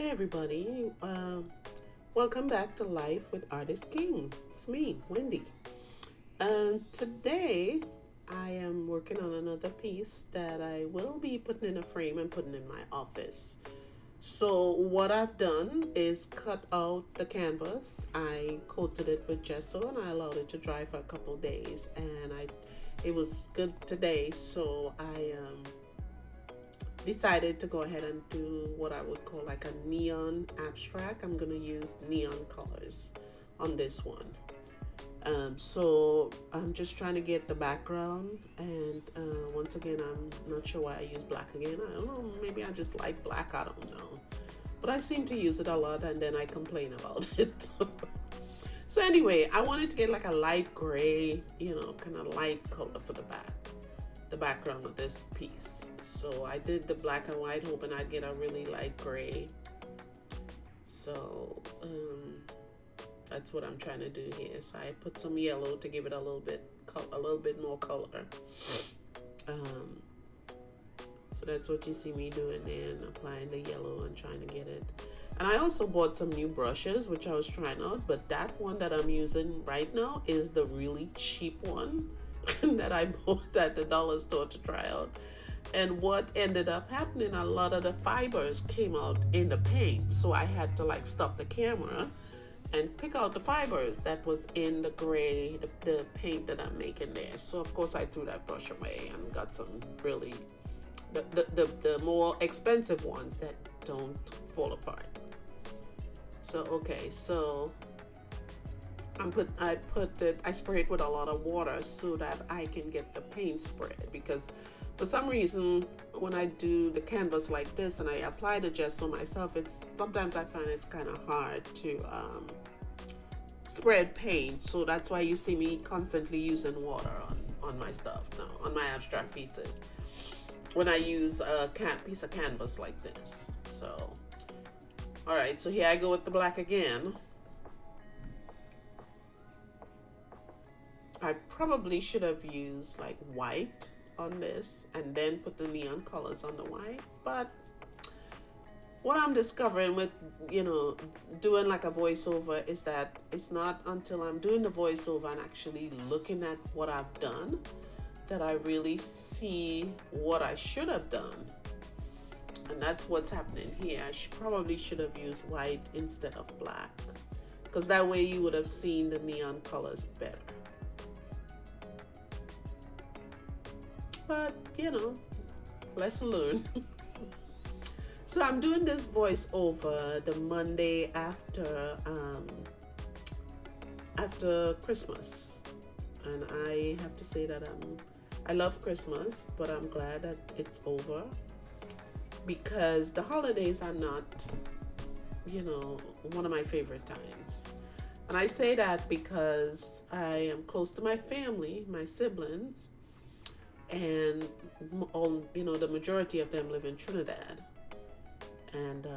everybody. Welcome back to Life with Artist King. It's me, Wendy. And today I am working on another piece that I will be putting in a frame and putting in my office. So what I've done is cut out the canvas. I coated it with gesso and I allowed it to dry for a couple days. And it was good today, so I decided to go ahead and do what I would call like a neon abstract. I'm going to use neon colors on this one. So I'm just trying to get the background, and once again, I'm not sure why I use black again. I don't know, maybe I just like black, I don't know. But I seem to use it a lot and then I complain about it. So anyway, I wanted to get like a light gray, kind of light color for the background of this piece. So I did the black and white hoping I'd get a really light gray. So that's what I'm trying to do here. So I put some yellow to give it a little bit more color. So that's what you see me doing there, and applying the yellow and trying to get it. And I also bought some new brushes, which I was trying out, but that one that I'm using right now is the really cheap one that I bought at the dollar store to try out. And what ended up happening, a lot of the fibers came out in the paint. So I had to like stop the camera and pick out the fibers that was in the gray, the paint that I'm making there. So of course I threw that brush away and got some really, the more expensive ones that don't fall apart. So, okay, so I spray it with a lot of water so that I can get the paint spread, because for some reason, when I do the canvas like this and I apply the gesso myself, sometimes I find it's kind of hard to spread paint. So that's why you see me constantly using water on my stuff now, on my abstract pieces, when I use a piece of canvas like this. So, all right, so here I go with the black again. I probably should have used like white on this and then put the neon colors on the white, but what I'm discovering with doing like a voiceover is that it's not until I'm doing the voiceover and actually looking at what I've done that I really see what I should have done. And that's what's happening here. I probably should have used white instead of black, because that way you would have seen the neon colors better. But lesson learned. So I'm doing this voiceover the Monday after Christmas, and I have to say that I love Christmas, but I'm glad that it's over, because the holidays are not one of my favorite times. And I say that because I am close to my family, my siblings, and all the majority of them live in Trinidad. And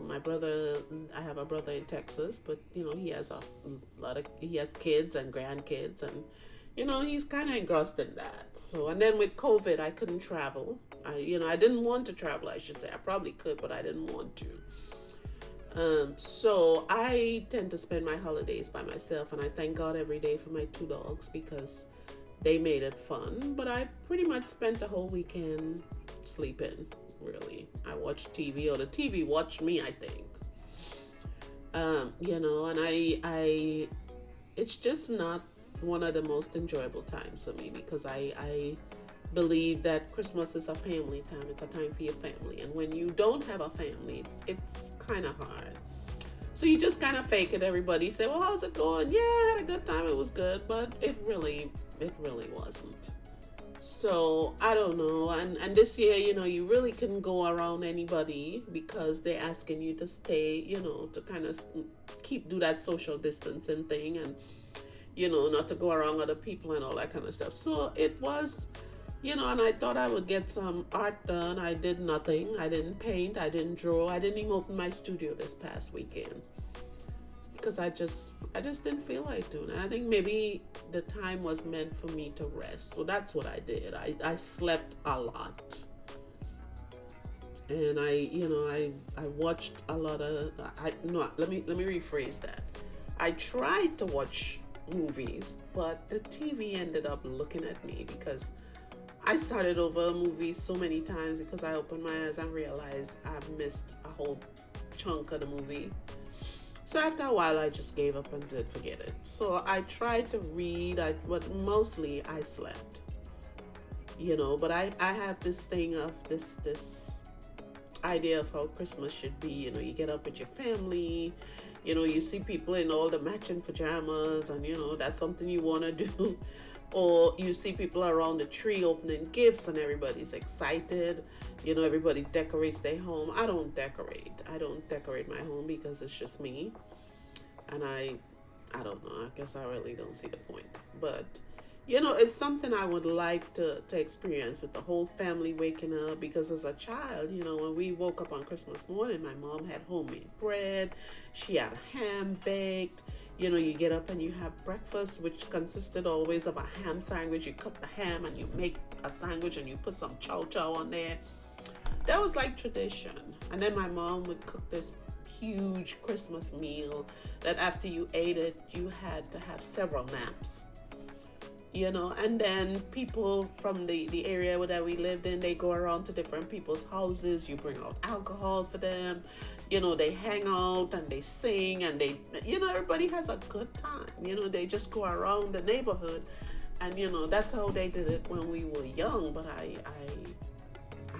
my brother, I have a brother in Texas, but he has he has kids and grandkids, and he's kind of engrossed in that. So, and then with COVID, I couldn't travel. I didn't want to travel, I should say. I probably could, but I didn't want to. So I tend to spend my holidays by myself, and I thank God every day for my 2 dogs, because they made it fun. But I pretty much spent the whole weekend sleeping, really. I watched TV, or the TV watched me, I think. And I it's just not one of the most enjoyable times for me, because I believe that Christmas is a family time. It's a time for your family. And when you don't have a family, it's kind of hard. So you just kind of fake it. Everybody say, well, how's it going? Yeah, I had a good time. It was good. But it really wasn't. So I don't know. And this year, you really couldn't go around anybody, because they're asking you to stay, to kind of do that social distancing thing, and, not to go around other people and all that kind of stuff. So it was, and I thought I would get some art done. I did nothing. I didn't paint. I didn't draw. I didn't even open my studio this past weekend, because I just didn't feel like doing it. I think maybe the time was meant for me to rest. So that's what I did. I slept a lot. And I watched a lot of. I no, let me rephrase that. I tried to watch movies, but the TV ended up looking at me because I started over a movie so many times because I opened my eyes and realized I've missed a whole chunk of the movie. So after a while, I just gave up and said, forget it. So I tried to read, but mostly I slept, But I have this thing of this idea of how Christmas should be. You get up with your family, you see people in all the matching pajamas, and that's something you want to do. Or you see people around the tree opening gifts and everybody's excited. Everybody decorates their home. I don't decorate my home because it's just me. And I don't know. I guess I really don't see the point. But it's something I would like to experience with the whole family waking up, because as a child, when we woke up on Christmas morning, my mom had homemade bread. She had a ham baked. You get up and you have breakfast, which consisted always of a ham sandwich. You cut the ham and you make a sandwich and you put some chow chow on there. That was like tradition. And then my mom would cook this huge Christmas meal that after you ate it, you had to have several naps. And then people from the area that we lived in, they go around to different people's houses. You bring out alcohol for them. They hang out and they sing, and everybody has a good time. They just go around the neighborhood, and that's how they did it when we were young. But I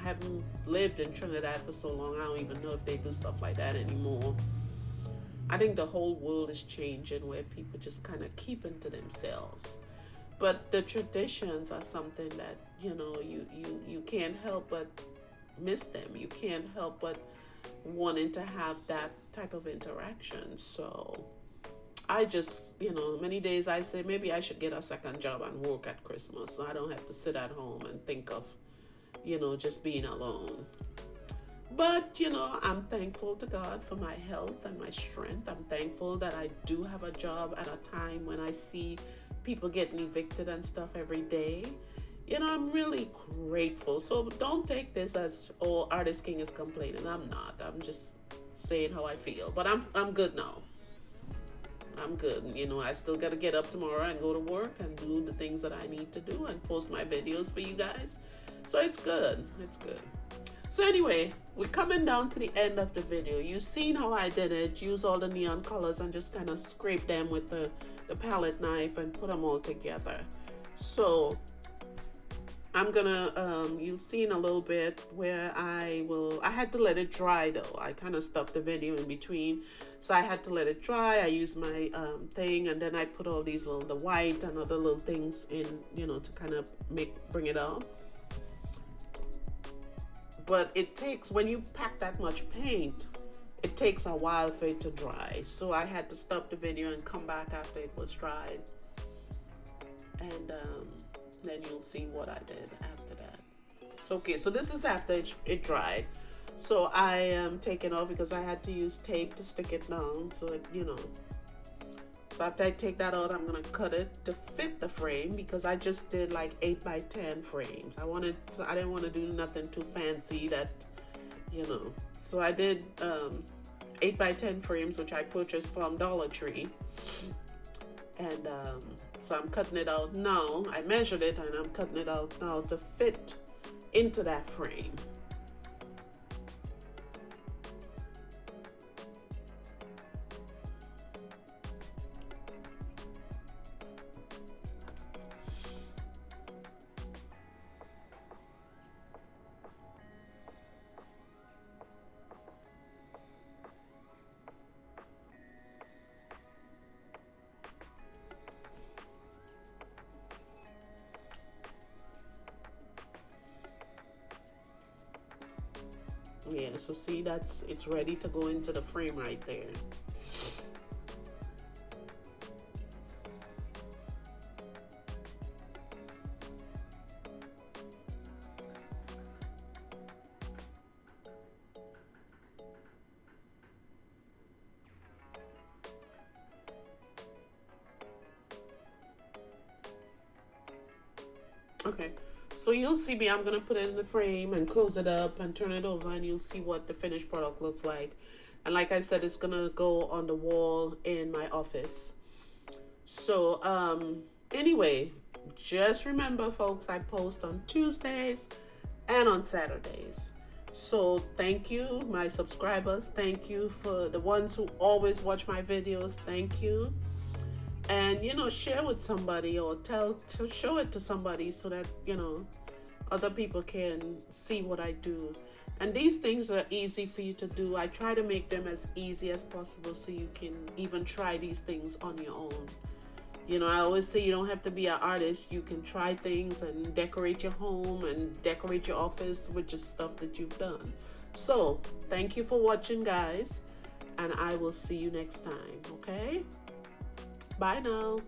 haven't lived in Trinidad for so long, I don't even know if they do stuff like that anymore. I think the whole world is changing, where people just kind of keep into themselves. But the traditions are something that you can't help but miss them. You can't help but wanting to have that type of interaction. So I just, many days I say maybe I should get a second job and work at Christmas, so I don't have to sit at home and think of just being alone. But, I'm thankful to God for my health and my strength. I'm thankful that I do have a job at a time when I see people getting evicted and stuff every day. I'm really grateful. So don't take this as, oh, Artist King is complaining. I'm not. I'm just saying how I feel. But I'm good now. I'm good. I still got to get up tomorrow and go to work and do the things that I need to do and post my videos for you guys. So it's good. It's good. So anyway, we're coming down to the end of the video. You've seen how I did it. Use all the neon colors and just kind of scrape them with the palette knife and put them all together. So I'm gonna, you'll see in a little bit where I had to let it dry though. I kind of stopped the video in between. So I had to let it dry. I used my thing, and then I put all these the white and other little things in, to kind of bring it out. But it takes, when you pack that much paint, it takes a while for it to dry. So I had to stop the video and come back after it was dried. And then you'll see what I did after that. So, okay, so this is after it dried. So I am taking off because I had to use tape to stick it down. So, So after I take that out, I'm going to cut it to fit the frame, because I just did like 8 by 10 frames. I didn't want to do nothing too fancy that, So I did 8 by 10 frames, which I purchased from Dollar Tree. And so I'm cutting it out now. I measured it and I'm cutting it out now to fit into that frame. Yeah, so see, it's ready to go into the frame right there. Okay, So you'll see me, I'm gonna put it in the frame and close it up and turn it over, and you'll see what the finished product looks like. And like I said, it's gonna go on the wall in my office. So anyway, just remember folks, I post on Tuesdays and on Saturdays. So thank you, my subscribers. Thank you for the ones who always watch my videos. Thank you. And share with somebody, or show it to somebody, so that other people can see what I do. And these things are easy for you to do. I try to make them as easy as possible so you can even try these things on your own. I always say you don't have to be an artist. You can try things and decorate your home and decorate your office with just stuff that you've done. So thank you for watching, guys, and I will see you next time. Okay, bye now.